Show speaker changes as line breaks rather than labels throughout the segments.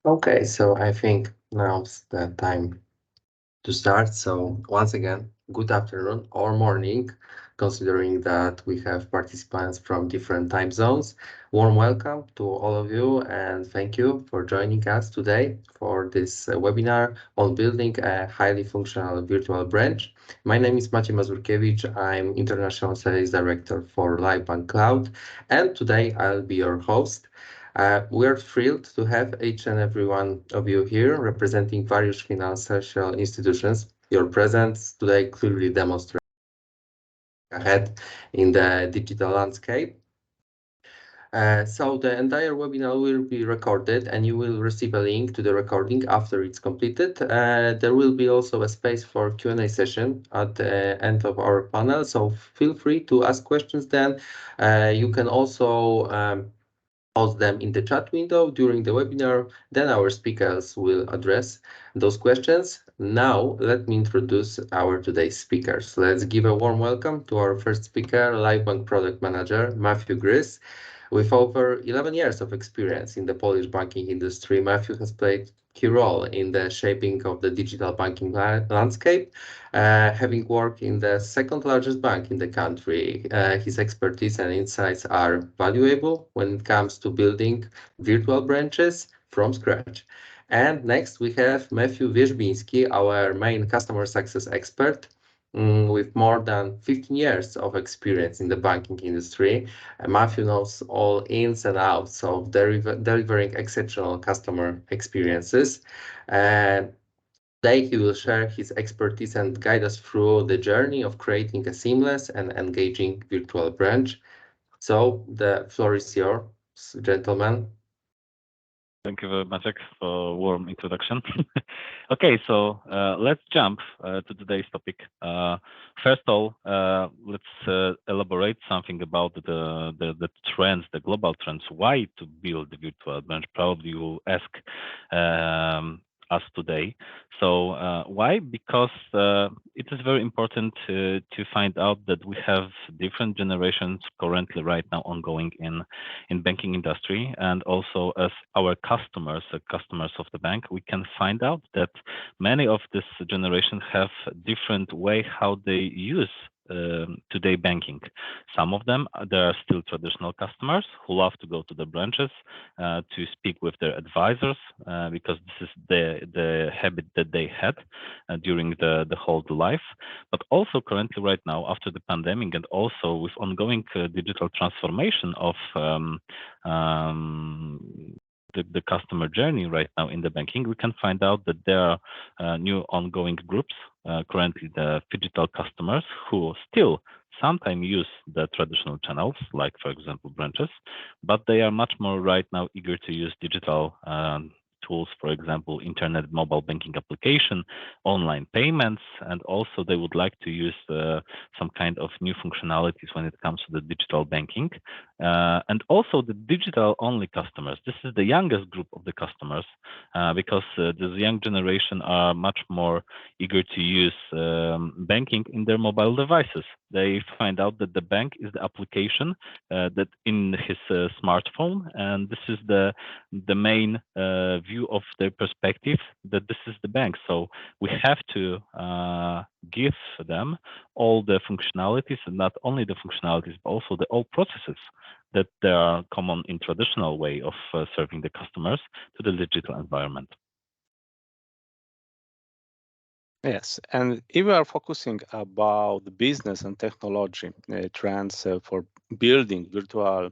Okay, so I think now's the time to start. So once again, good afternoon or morning, considering that we have participants from different time zones. Warm welcome to all of you and thank you for joining us today for this webinar on building a highly functional virtual branch. My name is Maciej Mazurkiewicz. I'm International Sales Director for LiveBank Cloud, and today I'll be your host. We're thrilled to have each and every one of you here representing various financial institutions. Your presence today clearly demonstrates ahead in the digital landscape. So the entire webinar will be recorded and you will receive a link to the recording after it's completed. There will be also a space for Q&A session at the end of our panel, so feel free to ask questions then. You can also post them in the chat window during the webinar, then our speakers will address those questions. Now, let me introduce our today's speakers. Let's give a warm welcome to our first speaker, LiveBank Product Manager, Matthew Gryz. With over 11 years of experience in the Polish banking industry, Matthew has played a key role in the shaping of the digital banking landscape. Having worked in the second largest bank in the country, his expertise and insights are valuable when it comes to building virtual branches from scratch. And next, we have Matthew Wierzbiński, our main customer success expert. With more than 15 years of experience in the banking industry, Matthew knows all ins and outs of delivering exceptional customer experiences. And today, he will share his expertise and guide us through the journey of creating a seamless and engaging virtual branch. So, the floor is yours, gentlemen.
Thank you very much, Jack, for warm introduction. Okay, so let's jump to today's topic. First of all, let's elaborate something about the trends, the global trends. Why to build the virtual branch? Probably you will ask us today. So why? Because it is very important to find out that we have different generations currently right now ongoing in banking industry, and also as our customers, customers of the bank, we can find out that many of this generation have different way how they use today banking. Some of them, they are still traditional customers who love to go to the branches to speak with their advisors because this is the habit that they had during the whole life. But also currently right now, after the pandemic and also with ongoing digital transformation of the customer journey right now in the banking, we can find out that there are new ongoing groups, currently the digital customers who still sometimes use the traditional channels, like for example branches, but they are much more right now eager to use digital tools, for example, internet mobile banking application, online payments, and also they would like to use some kind of new functionalities when it comes to the digital banking. And also the digital only customers. This is the youngest group of the customers because this young generation are much more eager to use banking in their mobile devices. They find out that the bank is the application that in his smartphone, and this is the main view of their perspective, that this is the bank. So we have to give them all the functionalities, and not only the functionalities, but also the all processes that they are common in traditional way of serving the customers to the digital environment.
Yes, and if we are focusing about the business and technology trends for building virtual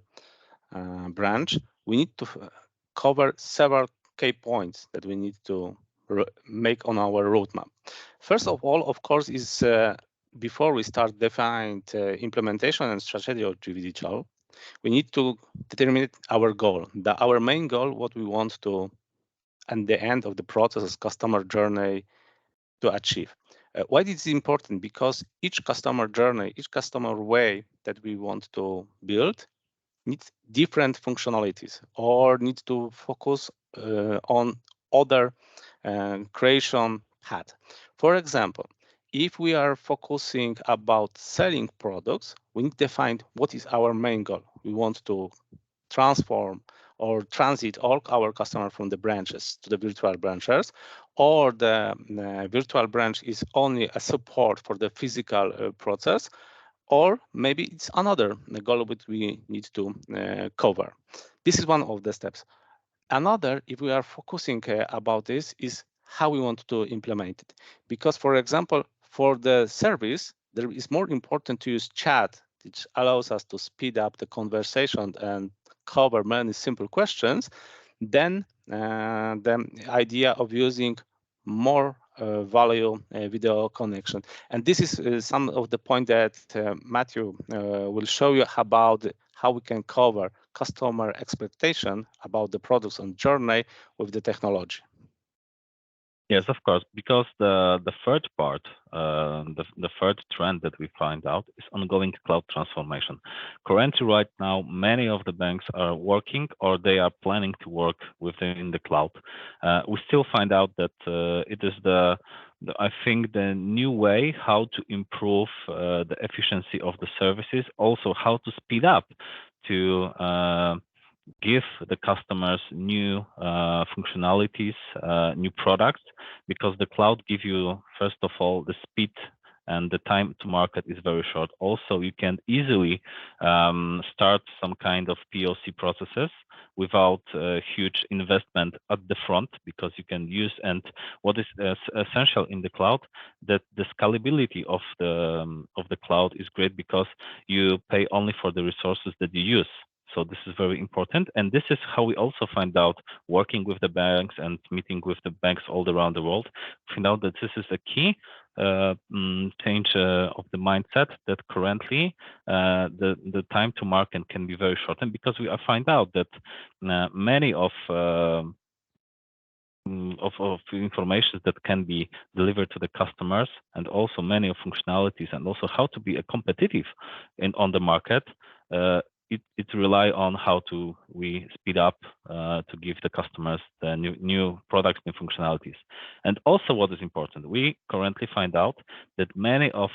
branch, we need to cover several key points that we need to make on our roadmap. First of all, of course, is before we start defined implementation and strategy of digital, we need to determine our goal, our main goal, what we want to, at the end of the process, customer journey, to achieve. Why this is important? Because each customer journey, each customer way that we want to build needs different functionalities or needs to focus on other creation path. For example, if we are focusing about selling products, we need to find what is our main goal. We want to transform or transit all our customers from the branches to the virtual branches, or the virtual branch is only a support for the physical process, or maybe it's another goal which we need to cover. This is one of the steps. Another, if we are focusing about this, is how we want to implement it. Because, for example, for the service, there is more important to use chat, which allows us to speed up the conversation and cover many simple questions, than the idea of using more value video connection. And this is some of the point that Matthew will show you about how we can cover customer expectation about the products and journey with the technology.
Yes, of course, because the third part, the third trend that we find out is ongoing cloud transformation. Currently, right now, many of the banks are working or they are planning to work within the cloud. We still find out that it is I think the new way how to improve the efficiency of the services, also how to speed up to give the customers new functionalities, new products, because the cloud give you, first of all, the speed and the time to market is very short. Also, you can easily start some kind of POC processes without huge investment at the front, because you can use, and what is essential in the cloud, that the scalability of the cloud is great, because you pay only for the resources that you use. So this is very important. And this is how we also find out, working with the banks and meeting with the banks all around the world, find out that this is a key change of the mindset, that currently the time to market can be very shortened, because we find out that many of information that can be delivered to the customers, and also many of functionalities, and also how to be a competitive on the market, it rely on how to we speed up to give the customers the new products, new functionalities. And also, what is important, we currently find out that many of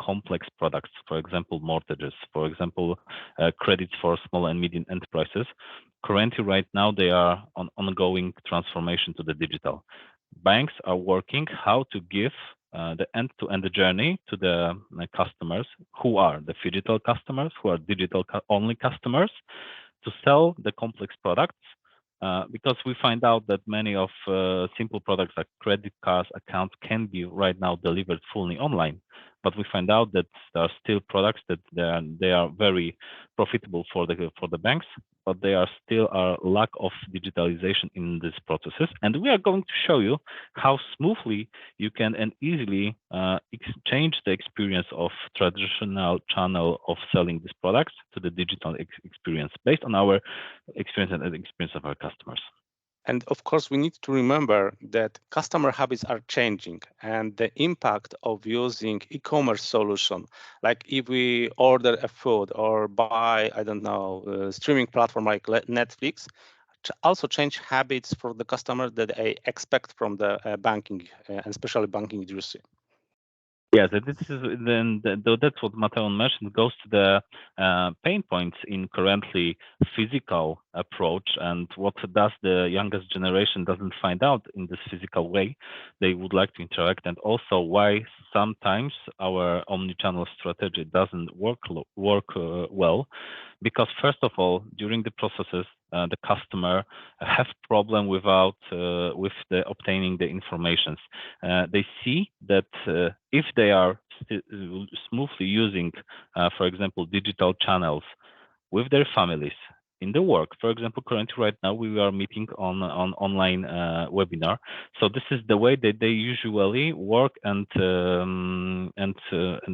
complex products, for example, mortgages, for example, credits for small and medium enterprises, currently right now they are on ongoing transformation to the digital. Banks are working how to give the end-to-end journey to the customers who are the phygital customers, who are digital only customers, to sell the complex products, because we find out that many of simple products like credit cards, accounts can be right now delivered fully online. But we find out that there are still products that they are very profitable for the banks, but they are still a lack of digitalization in these processes. And we are going to show you how smoothly you can and easily change the experience of traditional channel of selling these products to the digital experience, based on our experience and the experience of our customers.
And of course, we need to remember that customer habits are changing, and the impact of using e-commerce solution, like if we order a food or buy, I don't know, a streaming platform like Netflix, also change habits for the customer that they expect from the banking and especially banking industry.
Yes, this is then that's what Mateusz mentioned, goes to the pain points in currently physical approach, and what does the youngest generation doesn't find out in this physical way they would like to interact, and also why sometimes our omnichannel strategy doesn't work well, because first of all, during the processes, the customer have problem with the obtaining the informations. They see that if they are smoothly using, for example, digital channels with their families in the work. For example, currently right now we are meeting on online webinar. So this is the way that they usually work, and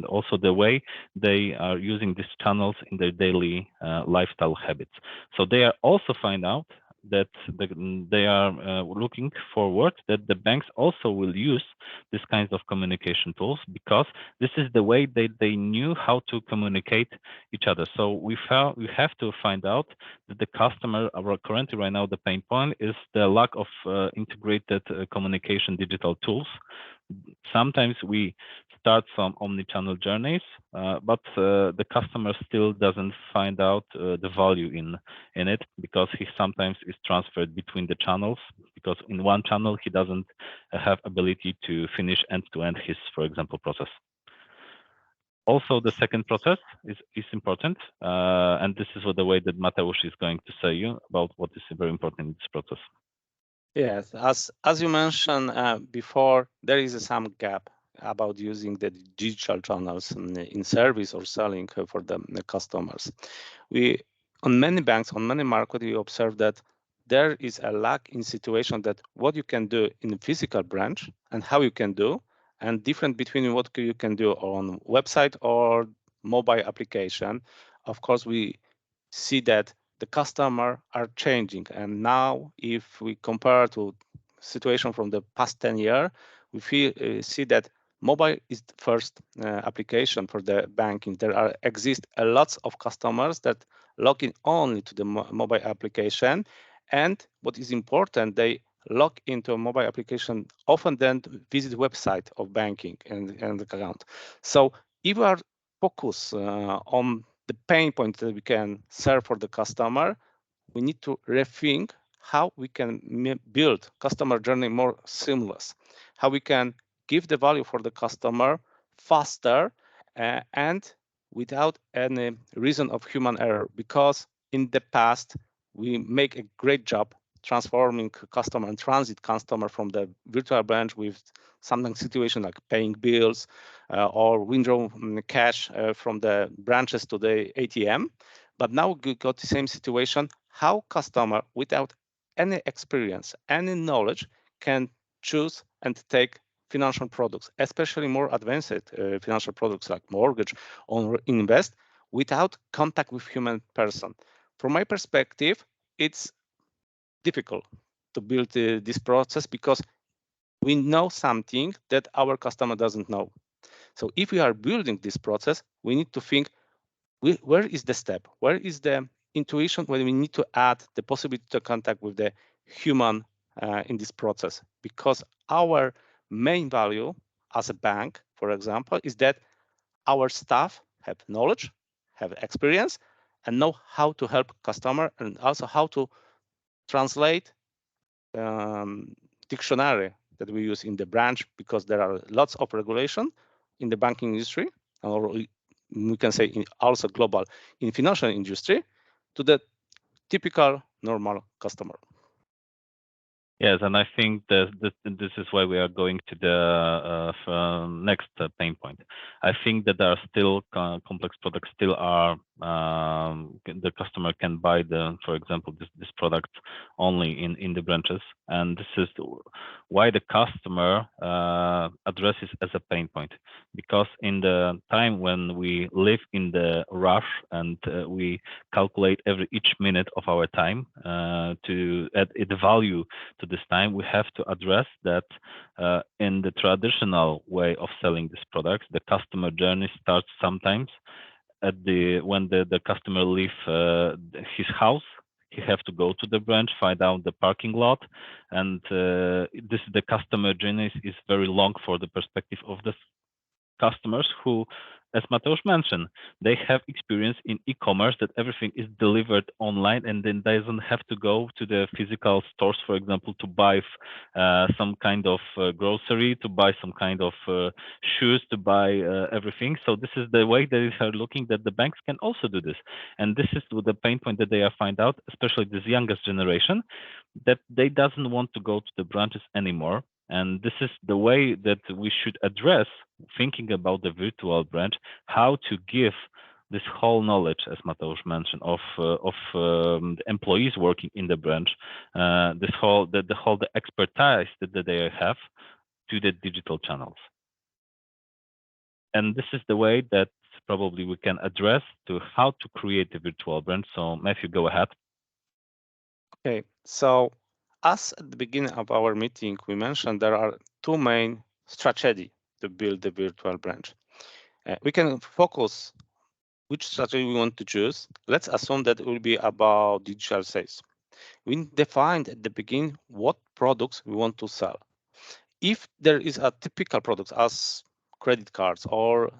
also the way they are using these channels in their daily lifestyle habits. So they are also find out that they are looking forward that the banks also will use these kinds of communication tools, because this is the way they knew how to communicate each other. So we have to find out that the customer, currently right now, the pain point is the lack of integrated communication digital tools. Sometimes we start some omni-channel journeys, but the customer still doesn't find out the value in it, because he sometimes is transferred between the channels, because in one channel he doesn't have ability to finish end-to-end his, for example, process. Also, the second process is important, and this is what the way that Mateusz is going to say you about what is very important in this process.
Yes, as you mentioned before, there is some gap about using the digital channels in service or selling for the customers. On many banks, on many markets, we observe that there is a lack in situation that what you can do in a physical branch and how you can do, and different between what you can do on website or mobile application. Of course, we see that the customer are changing, and now if we compare to situation from the past 10 years, we see that mobile is the first application for the banking. There exist a lots of customers that log in only to the mobile application, and what is important, they log into a mobile application often then visit website of banking and account. So if we are focused on the pain point that we can serve for the customer, we need to rethink how we can build customer journey more seamless, how we can give the value for the customer faster and without any reason of human error. Because in the past, we make a great job transforming customer and transit customer from the virtual branch with something situation like paying bills or withdraw cash from the branches to the ATM. But now we got the same situation, how customer without any experience, any knowledge can choose and take financial products, especially more advanced financial products like mortgage or invest without contact with human person. From my perspective, it's difficult to build this process because we know something that our customer doesn't know. So if we are building this process, we need to think where is the step, where is the intuition when we need to add the possibility to contact with the human in this process, because our main value as a bank, for example, is that our staff have knowledge, have experience, and know how to help customer and also how to translate dictionary that we use in the branch, because there are lots of regulation in the banking industry, or we can say also global in financial industry, to the typical normal customer.
Yes, and I think that this is why we are going to the next pain point. I think that there are still complex products still are the customer can buy for example, this product only in the branches, and this is why the customer addresses as a pain point, because in the time when we live in the rush and we calculate each minute of our time to add the value to this time, we have to address that in the traditional way of selling this product, the customer journey starts sometimes when the customer leave his house. He have to go to the branch, find out the parking lot, and the customer journey is very long for the perspective of the customers who, as Mateusz mentioned, they have experience in e-commerce that everything is delivered online and then doesn't have to go to the physical stores, for example, to buy some kind of grocery, to buy some kind of shoes, to buy everything. So this is the way they are looking that the banks can also do this. And this is the pain point that they find out, especially this youngest generation, that they doesn't want to go to the branches anymore. And this is the way that we should address, thinking about the virtual branch, how to give this whole knowledge, as Mateusz mentioned, of the employees working in the branch, the expertise that they have to the digital channels. And this is the way that probably we can address to how to create the virtual branch. So Matthew, go ahead.
Okay, so as at the beginning of our meeting, we mentioned there are two main strategies to build the virtual branch. We can focus which strategy we want to choose. Let's assume that it will be about digital sales. We defined at the beginning what products we want to sell. If there is a typical product, as credit cards or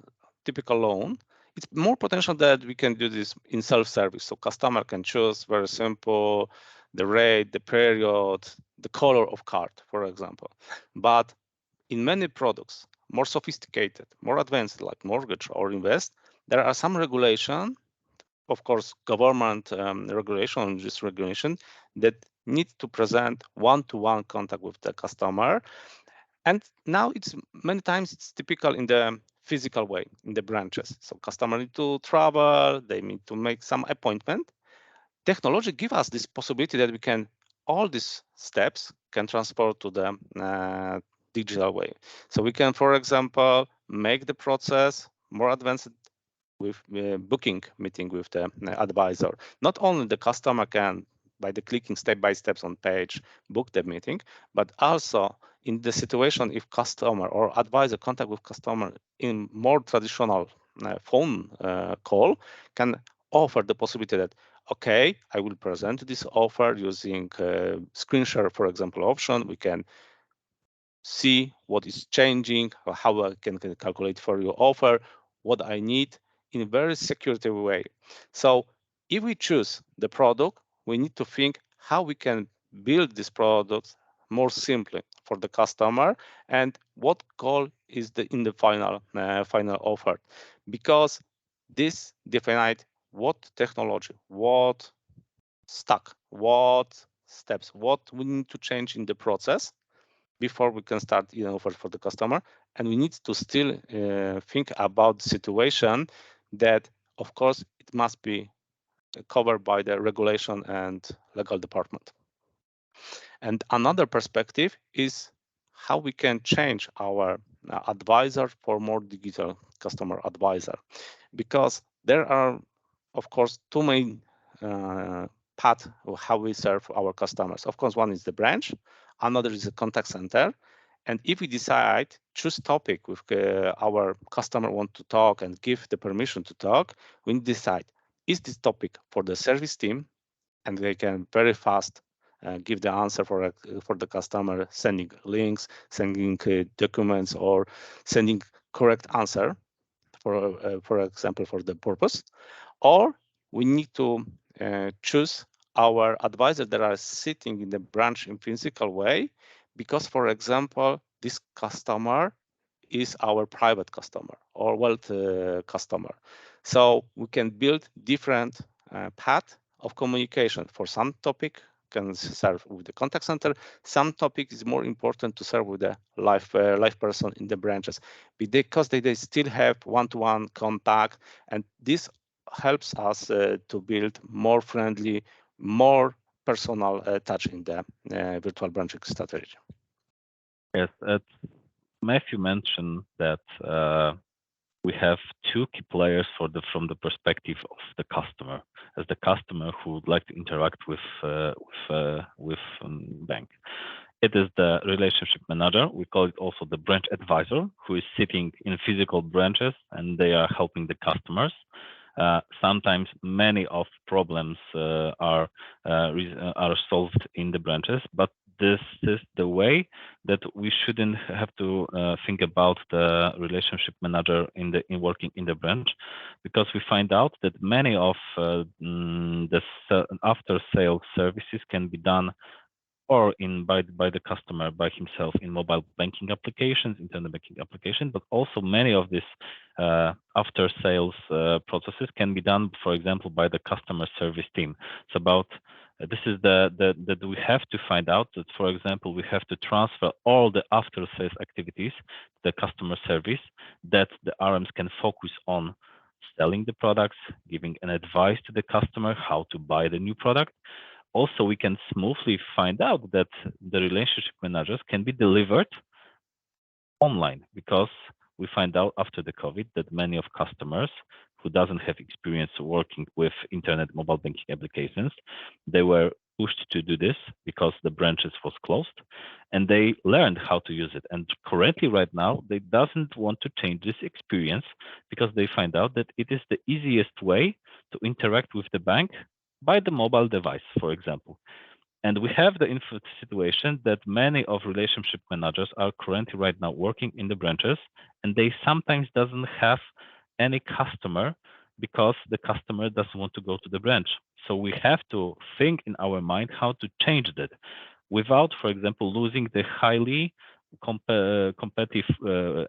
typical loan, it's more potential that we can do this in self-service. So customer can choose very simple, the rate, the period, the color of card, for example. But in many products, more sophisticated, more advanced, like mortgage or invest, there are some regulation, of course, government regulation, just regulation, that needs to present one-to-one contact with the customer. And now it's many times it's typical in the physical way in the branches. So customer need to travel, they need to make some appointment. Technology give us this possibility that we can all these steps can transport to the digital way. So we can, for example, make the process more advanced with booking meeting with the advisor. Not only the customer can, by the clicking step by steps on page, book the meeting, but also in the situation if customer or advisor contact with customer in more traditional phone call can offer the possibility that, okay, I will present this offer using screen share, for example, option. We can see what is changing, or how I can calculate for your offer, what I need in a very security way. So if we choose the product, we need to think how we can build this product more simply for the customer and what goal is in the final offer, because this defines what technology, what stack, what steps, what we need to change in the process before we can start offer for the customer. And we need to still think about the situation that, of course, it must be covered by the regulation and legal department. And another perspective is how we can change our advisor for more digital customer advisor, because there are, of course, two main paths of how we serve our customers. Of course, one is the branch, another is the contact center. And if we decide choose topic with our customer want to talk and give the permission to talk, we decide, is this topic for the service team, and they can very fast give the answer for the customer, sending links, sending documents, or sending correct answer for example, for the purpose. Or we need to choose our advisor that are sitting in the branch in physical way, because, for example, this customer is our private customer or wealth customer. So we can build different path of communication. For some topic can serve with the contact center. Some topic is more important to serve with the live person in the branches, because they still have one-to-one contact, and this helps us to build more friendly, more personal touch in the virtual branching strategy.
Yes, Matthew mentioned that we have two key players from the perspective of the customer, as the customer who would like to interact with bank. It is the relationship manager. We call it also the branch advisor, who is sitting in physical branches and they are helping the customers. Sometimes many of problems are solved in the branches, but this is the way that we shouldn't have to think about the relationship manager in working in the branch, because we find out that many of the after sales services can be done or by the customer by himself in mobile banking applications, internet banking applications, but also many of these after sales processes can be done, for example, by the customer service team. It's about this is that we have to find out that, for example, we have to transfer all the after sales activities to the customer service, that the RMs can focus on selling the products, giving an advice to the customer how to buy the new product. Also, we can smoothly find out that the relationship managers can be delivered online, because we find out after the COVID that many of customers who doesn't have experience working with internet mobile banking applications, they were pushed to do this because the branches was closed, and they learned how to use it. And currently, right now, they doesn't want to change this experience, because they find out that it is the easiest way to interact with the bank by the mobile device, for example. And we have the situation that many of relationship managers are currently right now working in the branches, and they sometimes doesn't have any customer because the customer doesn't want to go to the branch. So we have to think in our mind how to change that without, for example, losing the highly competitive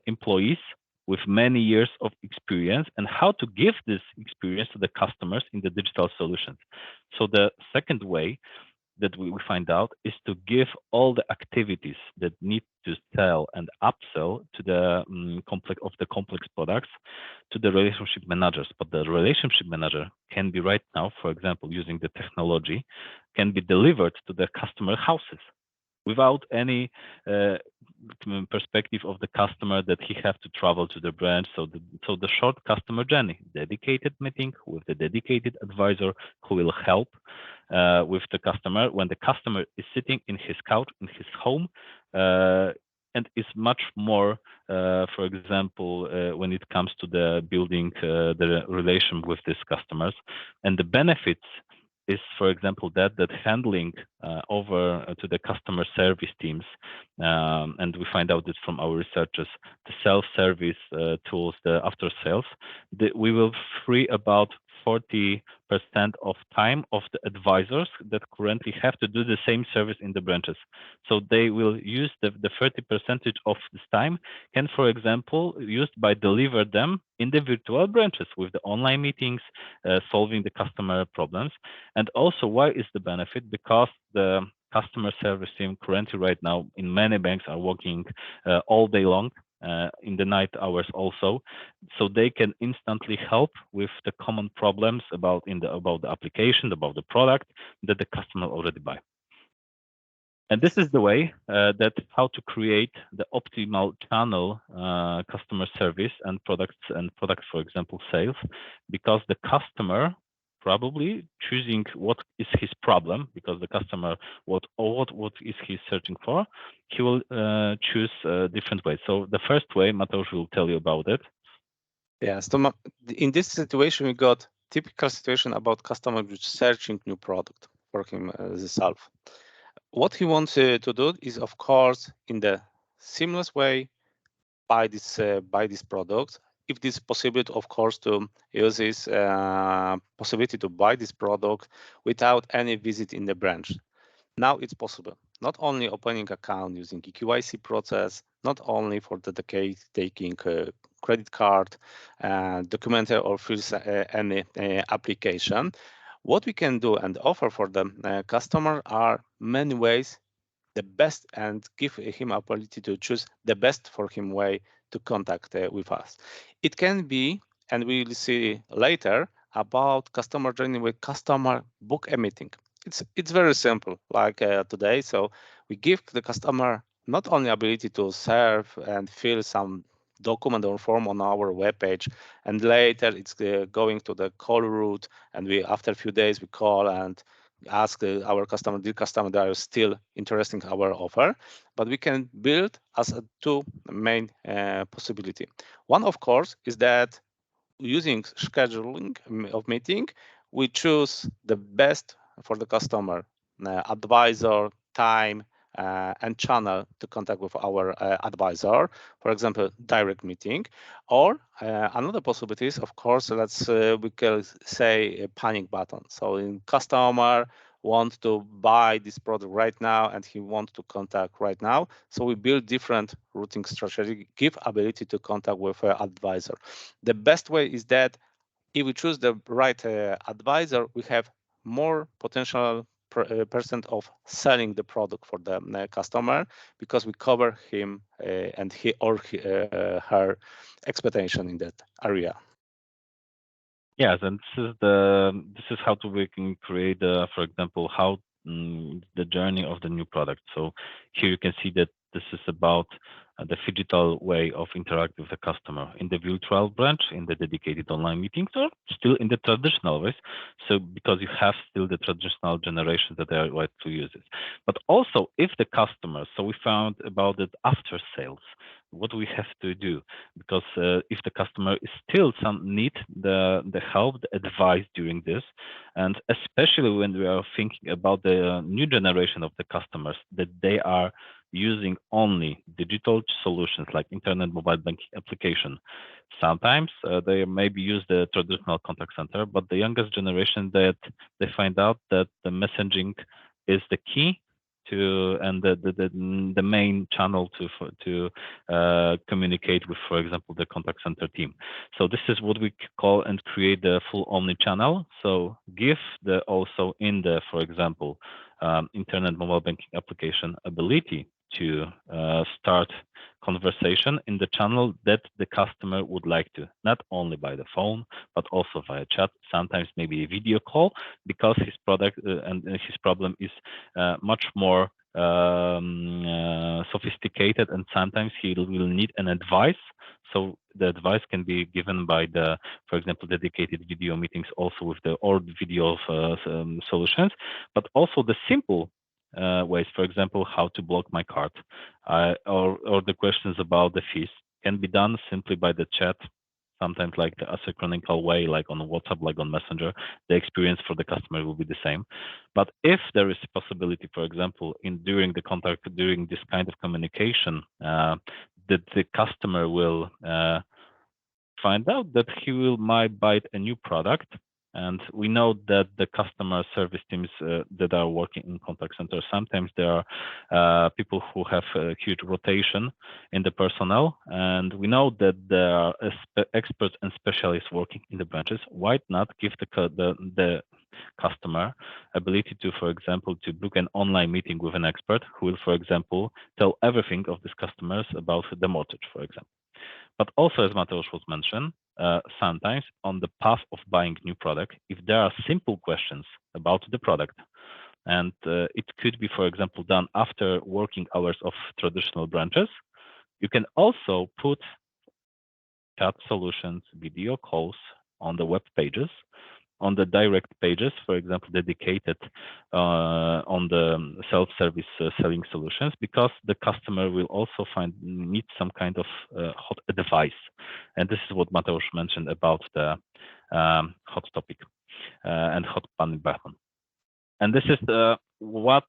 employees with many years of experience, and how to give this experience to the customers in the digital solutions. So the second way that we find out is to give all the activities that need to sell and upsell to the complex products to the relationship managers. But the relationship manager can be right now, for example, using the technology, can be delivered to the customer houses without any perspective of the customer that he have to travel to the branch. So the short customer journey, dedicated meeting with the dedicated advisor who will help with the customer when the customer is sitting in his couch in his home, and is much more, for example, when it comes to the building the relation with these customers. And the benefits is, for example, that handling over to the customer service teams, and we find out this from our researchers, the self-service tools, the after sales, we will free about 40% of time of the advisors that currently have to do the same service in the branches. So they will use the 30% of this time can, for example, used by deliver them in the virtual branches with the online meetings, solving the customer problems. And also, why is the benefit? Because the customer service team currently right now in many banks are working all day long, in the night hours also, so they can instantly help with the common problems about the application, about the product that the customer already buy. And this is the way that how to create the optimal channel customer service and products, for example, sales, because the customer probably choosing what is his problem, because the customer what is he searching for, he will choose different ways. So the first way, Mateusz will tell you about it.
Yeah, so in this situation, we got typical situation about customer searching new product for himself. What he wants to do is, of course, in the seamless way, buy this product. If this possibility, of course, to use this possibility to buy this product without any visit in the branch. Now it's possible. Not only opening account using KYC process, not only for the taking credit card, document or fill any application. What we can do and offer for the customer are many ways the best and give him ability to choose the best for him way to contact with us. It can be, and we will see later, about customer journey with customer book a meeting. It's very simple, like today. So we give the customer not only ability to serve and fill some document or form on our webpage, and later it's going to the call route, and we after a few days we call and ask our customer, dear customer, they are still interested in our offer, but we can build as a two main possibility. One, of course, is that using scheduling of meeting, we choose the best for the customer, advisor, time, and channel to contact with our advisor, for example, direct meeting. Or another possibility is, of course, we can say a panic button. So in customer want to buy this product right now and he wants to contact right now. So we build different routing strategy, give ability to contact with an advisor. The best way is that if we choose the right advisor, we have more potential percent of selling the product for the customer, because we cover him and he or her expectation in that area.
Yes, and this is how we can create, for example, how the journey of the new product. So here you can see that this is about the digital way of interacting with the customer in the virtual branch, in the dedicated online meetings, or still in the traditional ways. So because you have still the traditional generations that are right to use it. But also if the customer, so we found about it after sales, what we have to do, because if the customer is still need the help, the advice during this, and especially when we are thinking about the new generation of the customers, that they are using only digital solutions like internet, mobile banking application. Sometimes they maybe use the traditional contact center, but the youngest generation, that they find out that the messaging is the key to, and the main channel to communicate with, for example, the contact center team. So this is what we call and create the full omni-channel. So give the also in the, for example, internet mobile banking application ability to start conversation in the channel that the customer would like to, not only by the phone, but also via chat, sometimes maybe a video call, because his product and his problem is much more sophisticated, and sometimes he will need an advice. So the advice can be given by the, for example, dedicated video meetings, also with the or video solutions, but also the simple ways, for example, how to block my card, or the questions about the fees can be done simply by the chat, sometimes like the asynchronous way, like on WhatsApp, like on Messenger. The experience for the customer will be the same. But if there is a possibility, for example, during the contact, during this kind of communication, that the customer will find out that he might buy a new product. And we know that the customer service teams that are working in contact center, sometimes there are people who have a huge rotation in the personnel. And we know that there are experts and specialists working in the branches. Why not give the customer ability to, for example, to book an online meeting with an expert who will, for example, tell everything of these customers about the mortgage, for example. But also, as Mateusz was mentioned, sometimes on the path of buying new product, if there are simple questions about the product, and it could be, for example, done after working hours of traditional branches, you can also put chat solutions, video calls on the web pages, on the direct pages, for example, dedicated on the self-service selling solutions, because the customer will also need some kind of hot advice. And this is what Mateusz mentioned about the hot topic and hot panic button. And this is what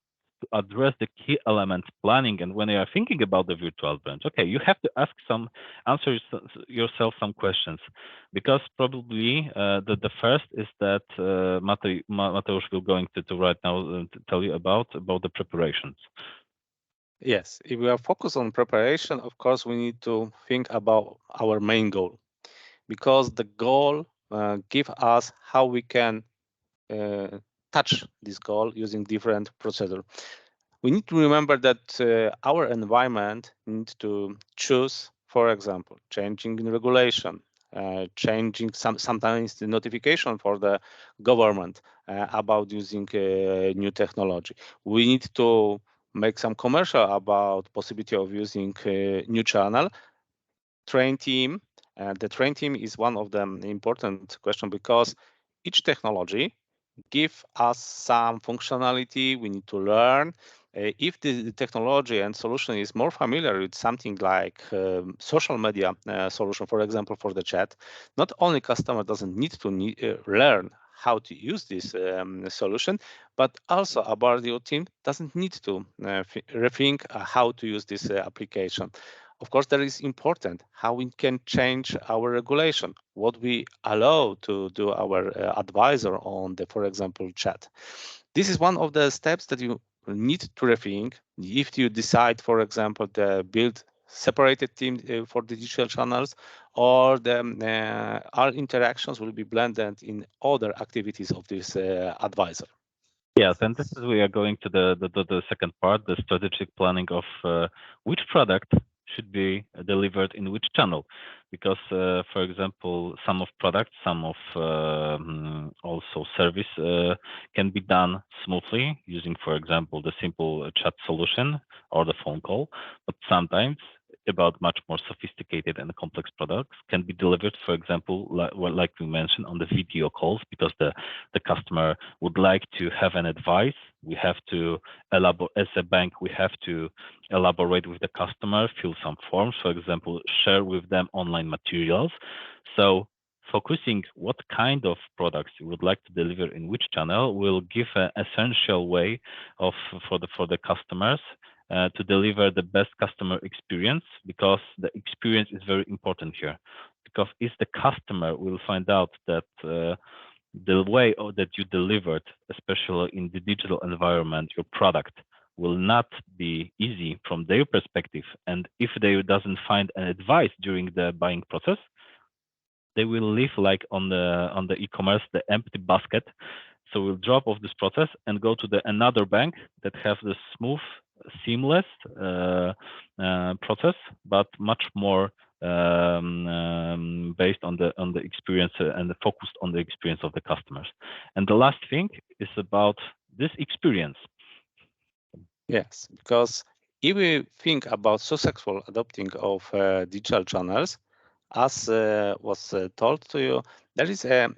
address the key elements planning. And when you are thinking about the virtual branch, okay, you have to answer yourself some questions, because probably the first is that Mateusz will going to right now to tell you about the preparations.
Yes, if we are focused on preparation, of course, we need to think about our main goal, because the goal give us how we can touch this goal using different procedure. We need to remember that our environment needs to choose, for example, changing in regulation, changing sometimes the notification for the government about using new technology. We need to make some commercial about possibility of using new channel. Train team. The train team is one of the important question, because each technology give us some functionality we need to learn. If the technology and solution is more familiar with something like social media solution, for example, for the chat, not only customer doesn't need to learn how to use this solution, but also about your team doesn't need to rethink how to use this application. Of course, that is important how we can change our regulation, what we allow to do our advisor on the, for example, chat. This is one of the steps that you need to rethink if you decide, for example, to build separated team for the digital channels, or our interactions will be blended in other activities of this advisor.
Yes, and this is we are going to the second part, the strategic planning of which product should be delivered in which channel, because for example, some of products, some of also service can be done smoothly using, for example, the simple chat solution or the phone call, but sometimes about much more sophisticated and complex products can be delivered, for example, like we mentioned, on the video calls, because the customer would like to have an advice. We have to elaborate, as a bank, we have to elaborate with the customer, fill some forms, for example, share with them online materials. So focusing what kind of products you would like to deliver in which channel will give an essential way of for the customers to deliver the best customer experience, because the experience is very important here. Because if the customer will find out that the way that you delivered, especially in the digital environment, your product will not be easy from their perspective, and if they doesn't find an advice during the buying process, they will live like on the e-commerce, the empty basket. So we'll drop off this process and go to another bank that have the smooth, seamless process, but much more based on the experience and focused on the experience of the customers. And the last thing is about this experience.
Yes, because if we think about successful adopting of digital channels, as was told to you, there is a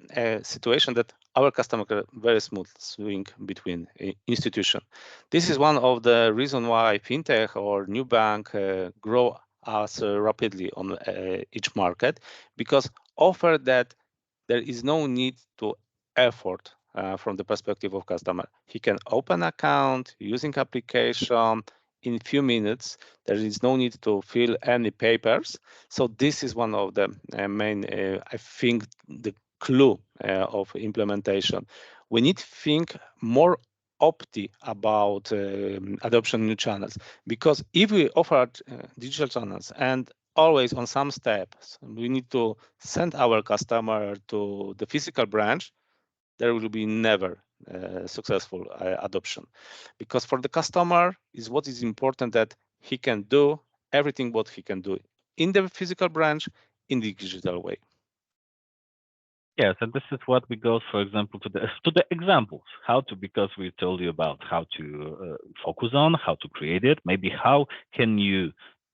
situation that our customer can very smooth swing between institutions. This is one of the reasons why fintech or new bank grow as rapidly on each market, because offer that there is no need to effort from the perspective of customer. He can open account using application in few minutes. There is no need to fill any papers. So this is one of the main, I think, the clue of implementation. We need to think more about adoption new channels, because if we offer digital channels and always on some steps we need to send our customer to the physical branch, there will be never successful adoption, because for the customer is what is important that he can do everything what he can do in the physical branch in the digital way.
Yes, and this is what we go, for example, to the examples, how to, because we told you about how to focus on, how to create it, maybe how can you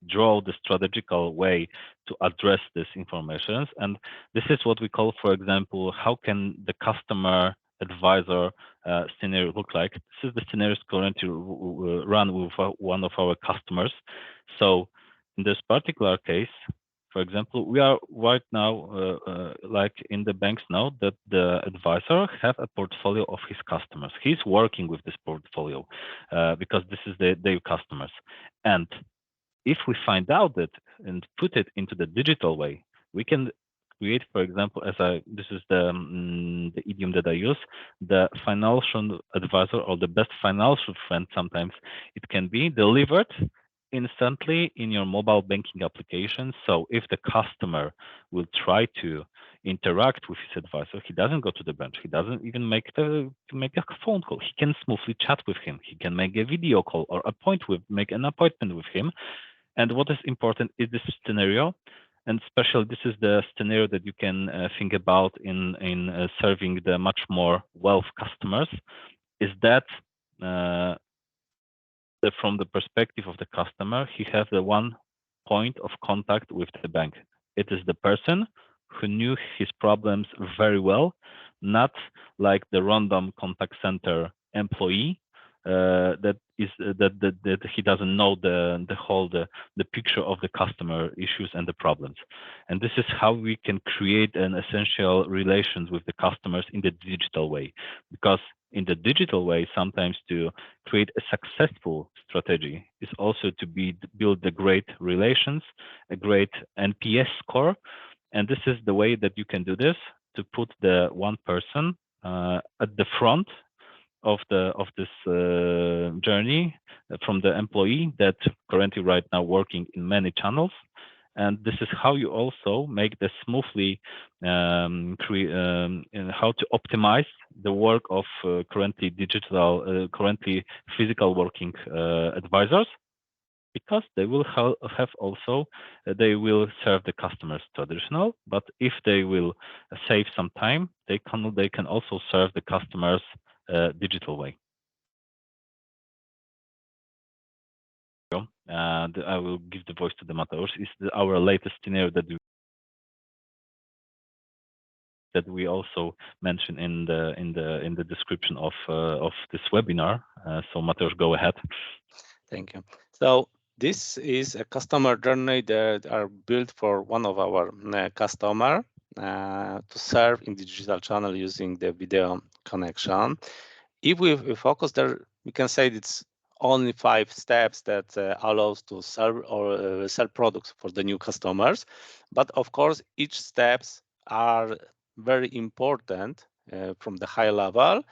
draw the strategical way to address these informations. And this is what we call, for example, how can the customer advisor scenario look like. This is the scenario currently run with one of our customers. So in this particular case, for example, we are right now, like in the banks now, that the advisor have a portfolio of his customers. He's working with this portfolio because this is their customers. And if we find out that and put it into the digital way, we can create, for example, this is the idiom that I use, the financial advisor or the best financial friend. Sometimes it can be delivered instantly in your mobile banking application. So if the customer will try to interact with his advisor, he doesn't go to the branch. He doesn't even make a phone call. He can smoothly chat with him. He can make a video call or make an appointment with him. And what is important is this scenario, and especially this is the scenario that you can think about in serving the much more wealth customers, is that from the perspective of the customer, he has the one point of contact with the bank. It is the person who knew his problems very well, not like the random contact center employee that he doesn't know the picture of the customer issues and the problems. And this is how we can create an essential relations with the customers in the digital way, because in the digital way, sometimes to create a successful strategy is also to build the great relations, a great NPS score. And this is the way that you can do this, to put the one person at the front of this journey from the employee that currently right now working in many channels. And this is how you also make the smoothly how to optimize the work of currently physical working advisors, because they will have also they will serve the customers traditional, but if they will save some time, they can also serve the customers digital way. I will give the voice to the Mateusz, is our latest scenario that we also mentioned in the description of this webinar. So Mateusz, go ahead.
Thank you. So this is a customer journey that are built for one of our customer to serve in the digital channel using the video connection. If we focus there, we can say it's only 5 steps that allows to sell or sell products for the new customers. But of course, each steps are very important from the high level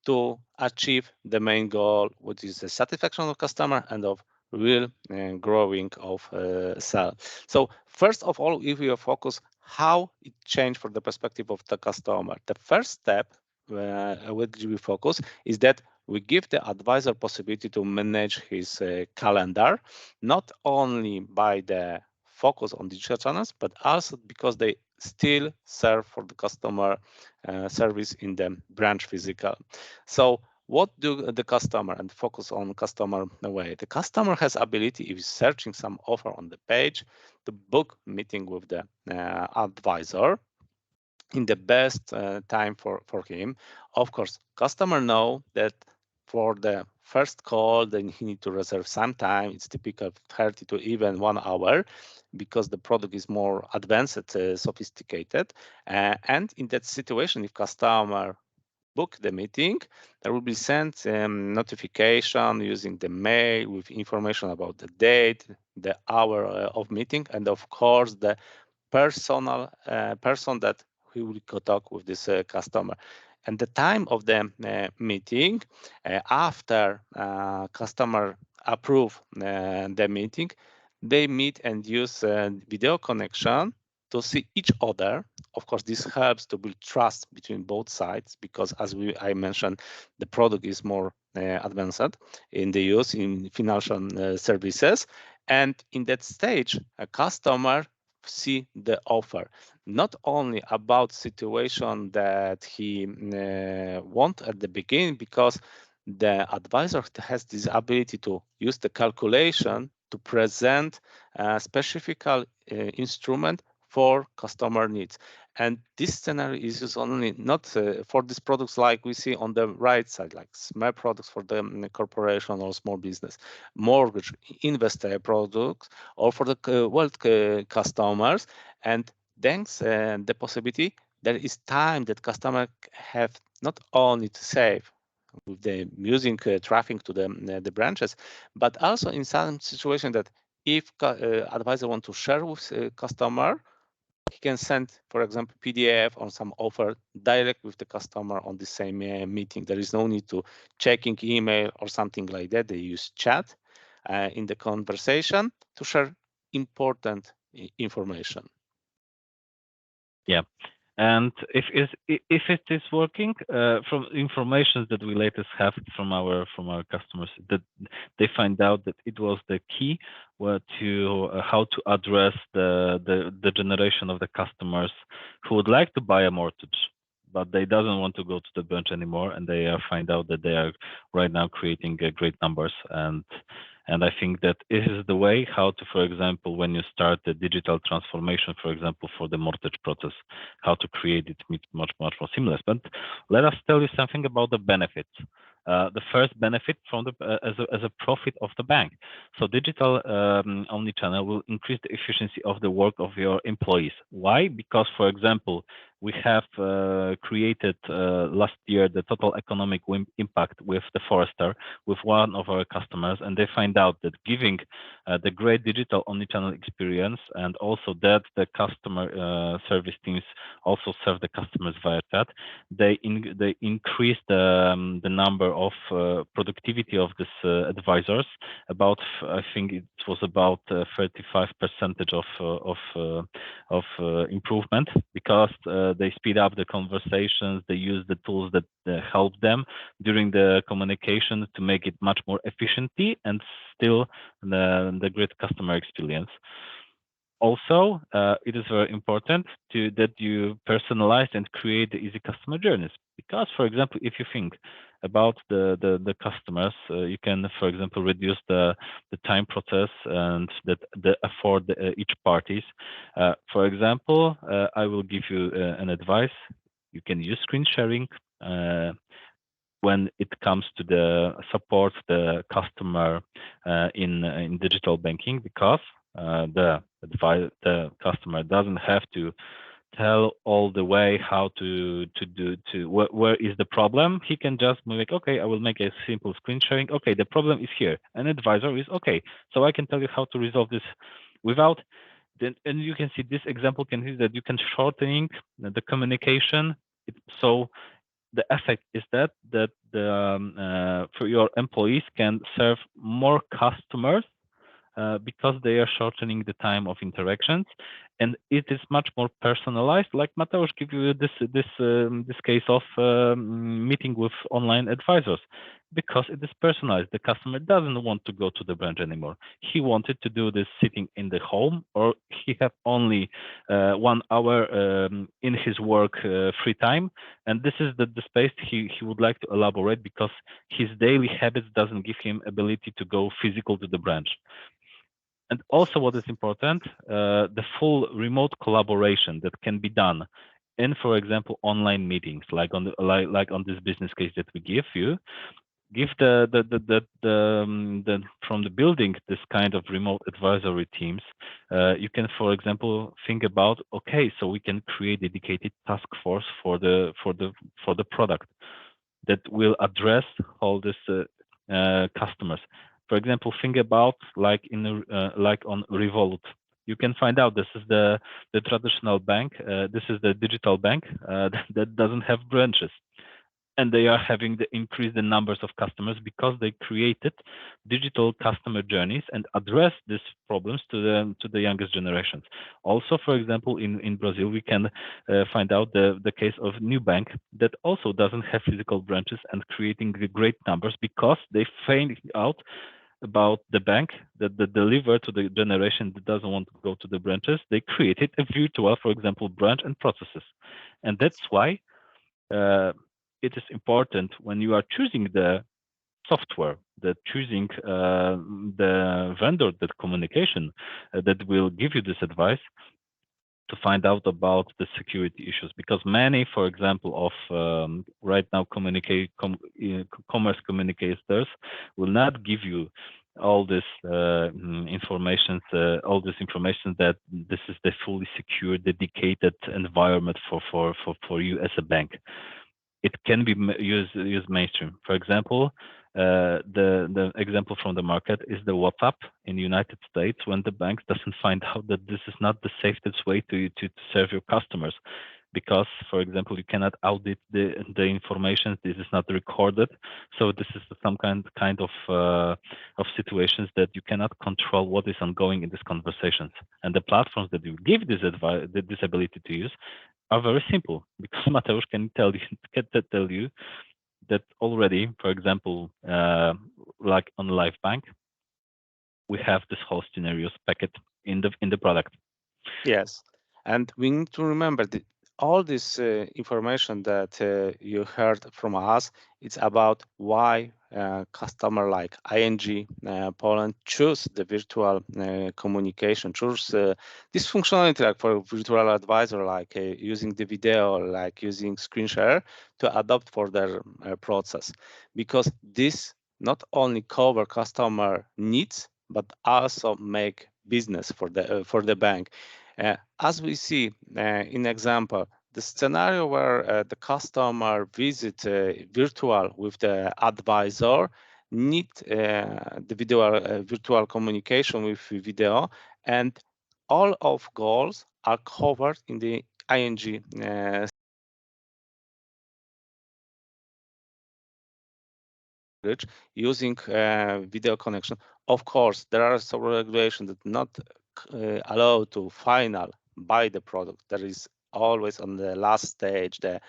to achieve the main goal, which is the satisfaction of customer and of real growing of sale. So first of all, if we focus how it changed from the perspective of the customer, the first step which we focus is that we give the advisor possibility to manage his calendar, not only by the focus on digital channels, but also because they still serve for the customer service in the branch physical. So what do the customer and focus on customer way? The customer has ability, if he's searching some offer on the page, to book meeting with the advisor in the best time for him. Of course, customer know that for the first call, then he need to reserve some time. It's typical 30 to even 1 hour because the product is more advanced, sophisticated. And in that situation, if customer book the meeting, there will be sent notification using the mail with information about the date, the hour of meeting, and of course the personal person that he will talk with this customer. And the time of the meeting, after customer approve the meeting, they meet and use video connection to see each other. Of course, this helps to build trust between both sides because, as I mentioned, the product is more advanced in the use in financial services. And in that stage, a customer see the offer, not only about situation that he want at the beginning, because the advisor has this ability to use the calculation to present a specific instrument for customer needs. And this scenario is used only not for these products like we see on the right side, like small products for the corporation or small business, mortgage, investor products, or for the wealth customers. And thanks the possibility, there is time that customer have not only to save with the using traffic to the branches, but also in some situation that if advisor want to share with customer, he can send, for example, PDF or some offer direct with the customer on the same meeting. There is no need to checking email or something like that. They use chat in the conversation to share important information.
Yeah, and if it is working, from information that we latest have from our customers, that they find out that it was the key to how to address the generation of the customers who would like to buy a mortgage, but they doesn't want to go to the branch anymore, and they find out that they are right now creating great numbers. And I think that this is the way how to, for example, when you start the digital transformation, for example, for the mortgage process, how to create it much more seamless. But let us tell you something about the benefits. The first benefit from as a profit of the bank. So digital omnichannel will increase the efficiency of the work of your employees. Why? Because, for example, we have created last year the total economic impact with the Forrester, with one of our customers, and they find out that giving the great digital omnichannel experience, and also that the customer service teams also serve the customers via chat, they increase the number of productivity of these advisors. About, I think it was about 35% of improvement, because they speed up the conversations, they use the tools that help them during the communication to make it much more efficiently and still the great customer experience. Also, it is very important that you personalize and create the easy customer journeys. Because, for example, if you think about the customers. You can, for example, reduce the time process and the effort each parties. For example, I will give you an advice. You can use screen sharing when it comes to the support the customer in digital banking, because the customer doesn't have to tell all the way how to where is the problem. He can just make, okay, I will make a simple screen sharing. Okay, the problem is here. An advisor is okay, so I can tell you how to resolve this without. Then, and you can see this example can see that you can shortening the communication. So the effect is that for your employees can serve more customers because they are shortening the time of interactions, and it is much more personalized. Like Mateusz give you this case of meeting with online advisors, because it is personalized. The customer doesn't want to go to the branch anymore. He wanted to do this sitting in the home, or he have only 1 hour in his work free time, and this is the space he would like to elaborate, because his daily habits doesn't give him ability to go physical to the branch. And also, what is important, the full remote collaboration that can be done in, for example, online meetings, like on this business case that we give you, give from the building this kind of remote advisory teams. You can, for example, think about, okay, so we can create dedicated task force for the product that will address all these customers. For example, think about like on Revolut. You can find out this is the traditional bank. This is the digital bank that doesn't have branches, and they are having the increase the numbers of customers because they created digital customer journeys and address these problems to the youngest generations. Also, for example, in Brazil, we can find out the case of mBank that also doesn't have physical branches and creating great numbers because they find out about the bank that deliver to the generation that doesn't want to go to the branches. They created a virtual, for example, branch and processes, and that's why it is important when you are choosing the software, that choosing the vendor, that communication that will give you this advice, to find out about the security issues, because many, for example, of right now commerce communicators will not give you all this information, that this is the fully secure, dedicated environment for you as a bank. It can be used mainstream. For example, the example from the market is the WhatsApp in the United States, when the bank doesn't find out that this is not the safest way to serve your customers, because, for example, you cannot audit the information. This is not recorded, so this is some kind of situations that you cannot control what is ongoing in these conversations. And the platforms that you give this ability to use are very simple, because Mateusz can tell you that already, for example, like on LiveBank, we have this whole scenarios packet in the product.
Yes, and we need to remember that all this information that you heard from us, it's about why customer like ING Poland choose the virtual communication, choose this functionality like for virtual advisor, like using the video, like using screen share to adopt for their process, because this not only cover customer needs but also make business for the bank. As we see in example, the scenario where the customer visit virtual with the advisor need the video virtual communication with video, and all of goals are covered in the ING using video connection. Of course, there are some regulations that not allow to final buy the product. There is always on the last stage the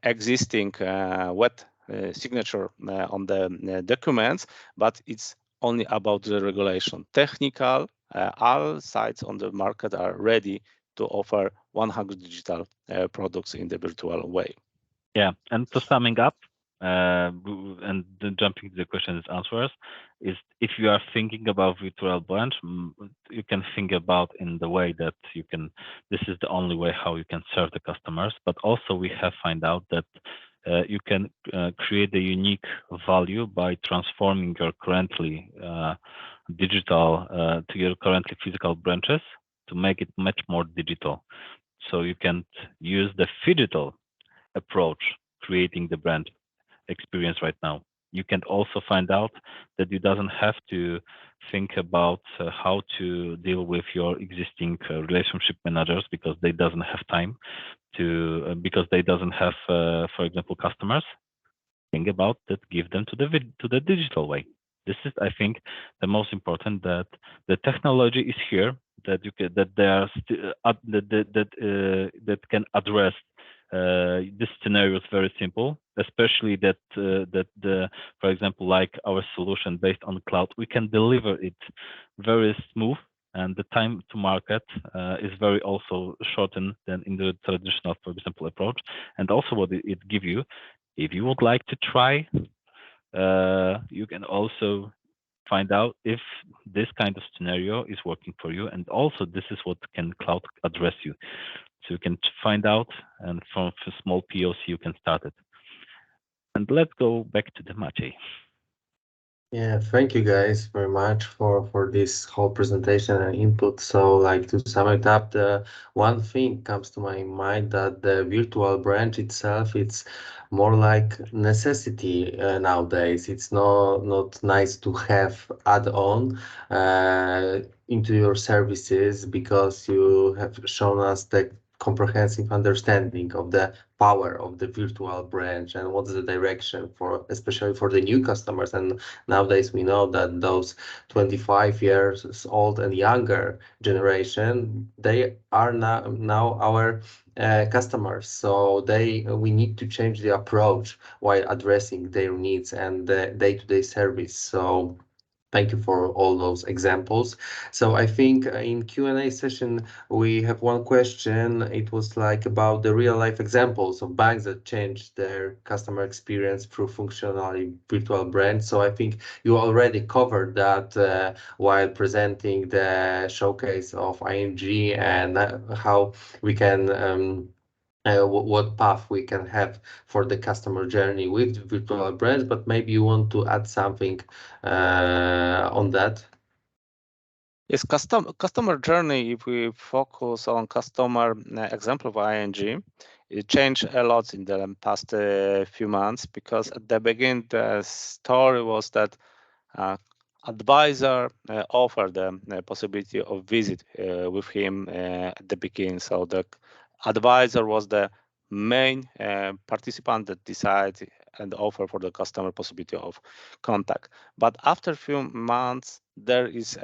existing wet signature on the documents, but it's only about the regulation. Technical, all sites on the market are ready to offer 100 digital products in the virtual way.
Yeah, and to summing up, and then jumping to the questions and answers, is if you are thinking about virtual branch, you can think about in the way that you can, this is the only way how you can serve the customers, but also we have find out that you can create a unique value by transforming your currently digital to your currently physical branches to make it much more digital. So you can use the phygital approach creating the brand experience right now. You can also find out that you doesn't have to think about how to deal with your existing relationship managers because they doesn't have time to because they doesn't have, for example, customers. Think about that. Give them to the digital way. This is, I think, the most important, that the technology is here, that you can, that they are that can address this scenario is very simple, especially that for example, like our solution based on cloud, we can deliver it very smooth, and the time to market is very also shortened than in the traditional, for example, approach. And also what it give you, if you would like to try, you can also find out if this kind of scenario is working for you, and also this is what can cloud address you. So you can find out, and from a small POC you can start it. And let's go back to the Maciej.
Yeah, thank you guys very much for this whole presentation and input. So, like, to sum it up, the one thing comes to my mind, that the virtual branch itself, it's more like necessity nowadays. It's not nice to have add-on into your services, because you have shown us the comprehensive understanding of the power of the virtual branch and what's the direction for, especially for the new customers. And nowadays we know that those 25 years old and younger generation, they are now our customers. So we need to change the approach while addressing their needs and the day-to-day service. So thank you for all those examples. So I think in Q&A session, we have one question. It was like about the real life examples of banks that changed their customer experience through functionally virtual brands. So I think you already covered that while presenting the showcase of ING and how we can what path we can have for the customer journey with virtual brands, but maybe you want to add something on that.
Yes, customer journey, if we focus on customer example of ING, it changed a lot in the past few months, because at the beginning, the story was that advisor offered the possibility of visit with him at the beginning. So the advisor was the main participant that decided and offer for the customer possibility of contact. But after a few months, there is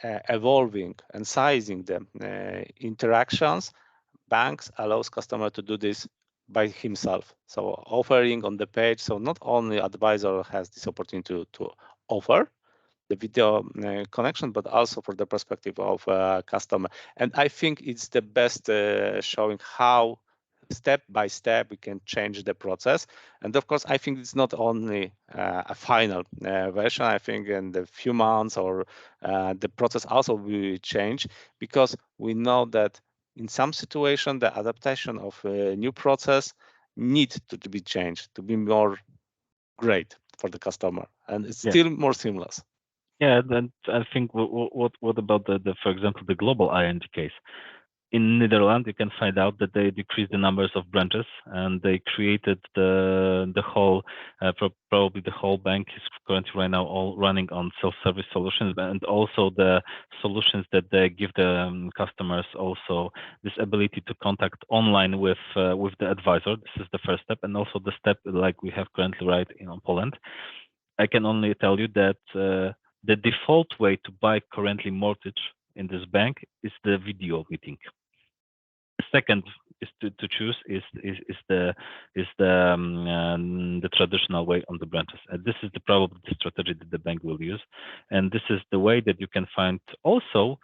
evolving and sizing the interactions. Banks allows customer to do this by himself. So offering on the page. So not only advisor has this opportunity to offer the video connection, but also for the perspective of customer. And I think it's the best showing how step by step we can change the process. And of course, I think it's not only a final version. I think in the few months or the process also will change, because we know that in some situation the adaptation of a new process needs to be changed to be more great for the customer, and it's still more seamless.
Yeah, and I think what about the for example, the global ING case? In Netherlands, you can find out that they decreased the numbers of branches, and they created the whole probably the whole bank is currently right now all running on self-service solutions, and also the solutions that they give the customers also this ability to contact online with the advisor. This is the first step, and also the step like we have currently right in Poland. I can only tell you that the default way to buy currently mortgage in this bank is the video meeting. The second is to choose is the traditional way on the branches. And this is probably the strategy that the bank will use, and this is the way that you can find also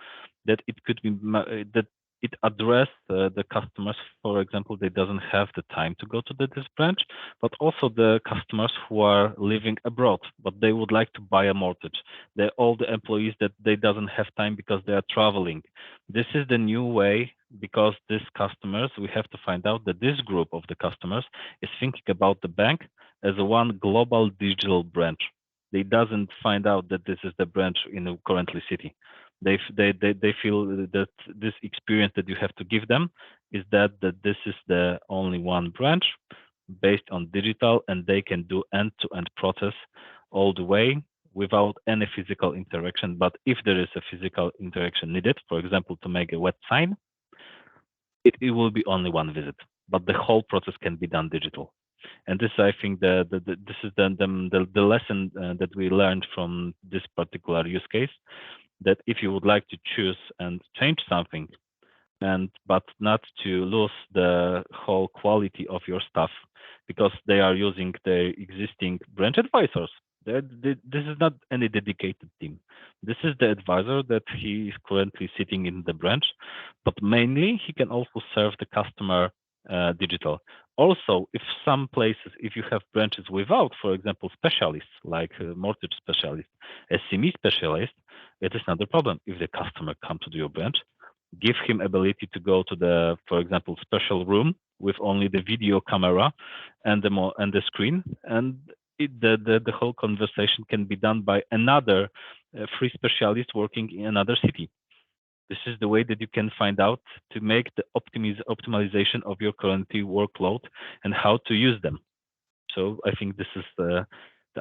that it could be that it address the customers, for example, they doesn't have the time to go to this branch, but also the customers who are living abroad, but they would like to buy a mortgage. All the employees that they doesn't have time because they are traveling. This is the new way, because these customers, we have to find out that this group of the customers is thinking about the bank as one global digital branch. They doesn't find out that this is the branch in the currently city. They feel that this experience that you have to give them is that this is the only one branch based on digital, and they can do end-to-end process all the way without any physical interaction. But if there is a physical interaction needed, for example, to make a web sign, it will be only one visit, but the whole process can be done digital. And this, I think, this is the lesson that we learned from this particular use case, that if you would like to choose and change something, but not to lose the whole quality of your staff, because they are using the existing branch advisors. This is not any dedicated team. This is the advisor that he is currently sitting in the branch, but mainly he can also serve the customer digital. Also, if some places, if you have branches without, for example, specialists like mortgage specialist, SME specialist, it is not a problem. If the customer comes to your branch, give him ability to go to the, for example, special room with only the video camera and the screen, and the whole conversation can be done by another free specialist working in another city. This is the way that you can find out to make the optimization of your current workload and how to use them. So I think this is the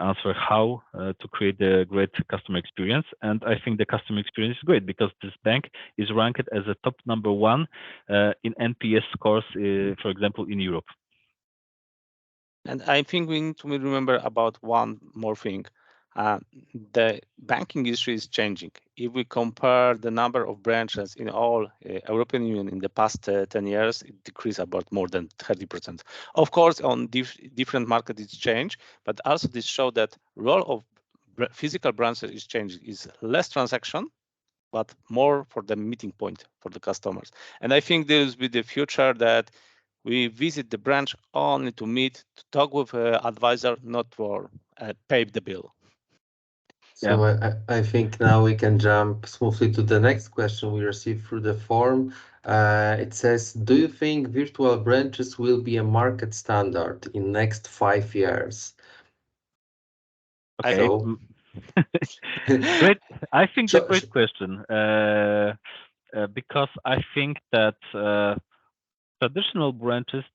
answer how to create the great customer experience. And I think the customer experience is great because this bank is ranked as a top #1 in NPS scores, for example, in Europe.
And I think we need to remember about one more thing. The banking industry is changing. If we compare the number of branches in all European Union in the past 10 years, it decreased about more than 30%. Of course, on different markets it's changed, but also this show that role of physical branches is changing. Is less transaction, but more for the meeting point for the customers. And I think this will be the future, that we visit the branch only to meet, to talk with an advisor, not for pay the bill.
So I think now we can jump smoothly to the next question we received through the form. It says, do you think virtual branches will be a market standard in next 5 years?
Okay.
So,
great. I think the great question, because I think that traditional branches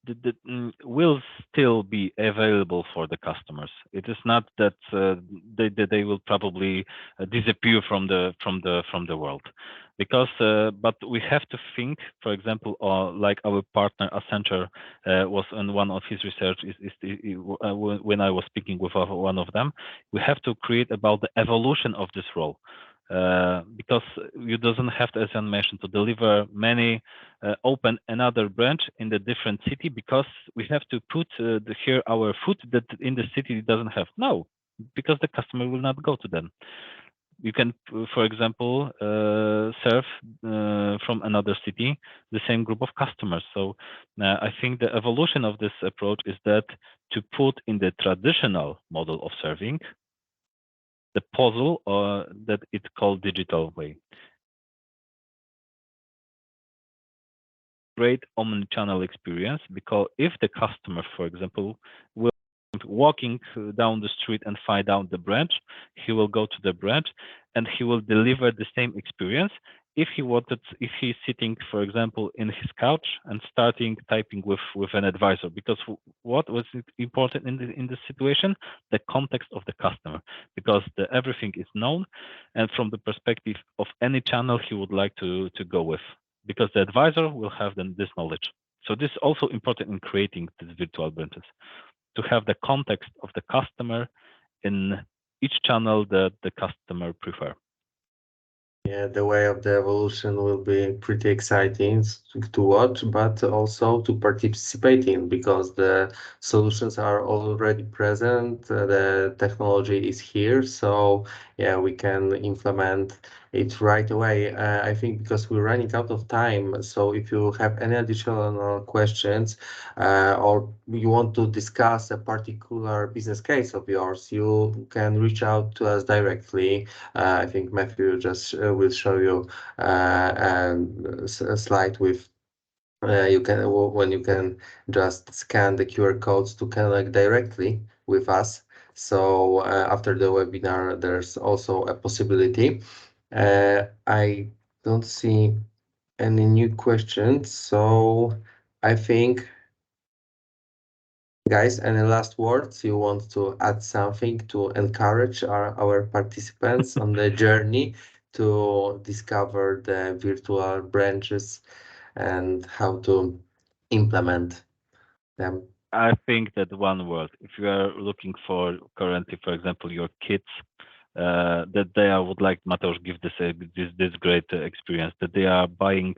will still be available for the customers. It is not that they will probably disappear from the world, because but we have to think, for example, like our partner Accenture was in one of his research when I was speaking with one of them, we have to create about the evolution of this role. Because you doesn't have to, as I mentioned, to deliver many open another branch in the different city, because we have to put here our food that in the city doesn't have. No, because the customer will not go to them. You can, for example, serve from another city the same group of customers. So I think the evolution of this approach is that to put in the traditional model of serving the puzzle that it's called digital way. Great omnichannel experience, because if the customer, for example, will walking down the street and find out the branch, he will go to the branch and he will deliver the same experience. If he's sitting, for example, in his couch and starting typing with an advisor, because what was important in this situation, the context of the customer, because everything is known, and from the perspective of any channel he would like to go with, because the advisor will have this knowledge. So this is also important in creating these virtual branches, to have the context of the customer in each channel that the customer prefer.
Yeah, the way of the evolution will be pretty exciting to watch, but also to participate in, because the solutions are already present, the technology is here, so yeah, we can implement it right away. I think because we're running out of time. So if you have any additional questions or you want to discuss a particular business case of yours, you can reach out to us directly. I think Matthew just will show you a slide with you can when you can just scan the QR codes to connect directly with us. So after the webinar, there's also a possibility. I don't see any new questions, so I think, guys, any last words? You want to add something to encourage our participants on the journey to discover the virtual branches and how to implement them?
I think that one word, if you are looking for currently, for example, your kids, that they are, would like Mateusz give this great experience, that they are buying,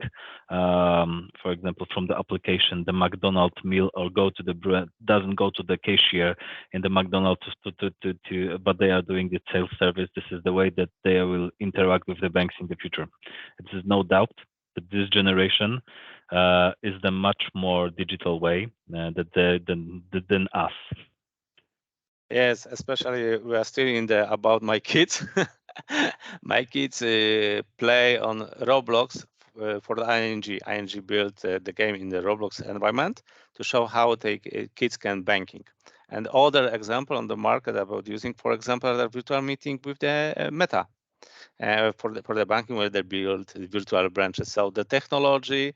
for example, from the application, the McDonald's meal, or doesn't go to the cashier in the McDonald's but they are doing the self-service. This is the way that they will interact with the banks in the future. This is no doubt that this generation is the much more digital way than us.
Yes, especially we are still in the about my kids. My kids play on Roblox for the ING. ING built the game in the Roblox environment to show how kids can banking. And other example on the market about using, for example, the virtual meeting with the Meta for the banking where they build virtual branches. So the technology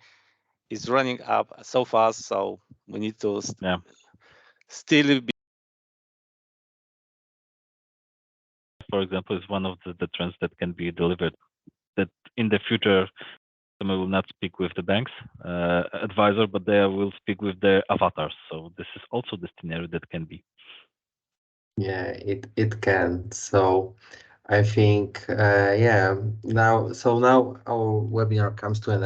is running up so fast. So we need to still be.
For example, is one of the trends that can be delivered. That in the future, customer will not speak with the bank's advisor, but they will speak with their avatars. So this is also the scenario that can be.
Yeah, it can. So I think yeah. Now our webinar comes to an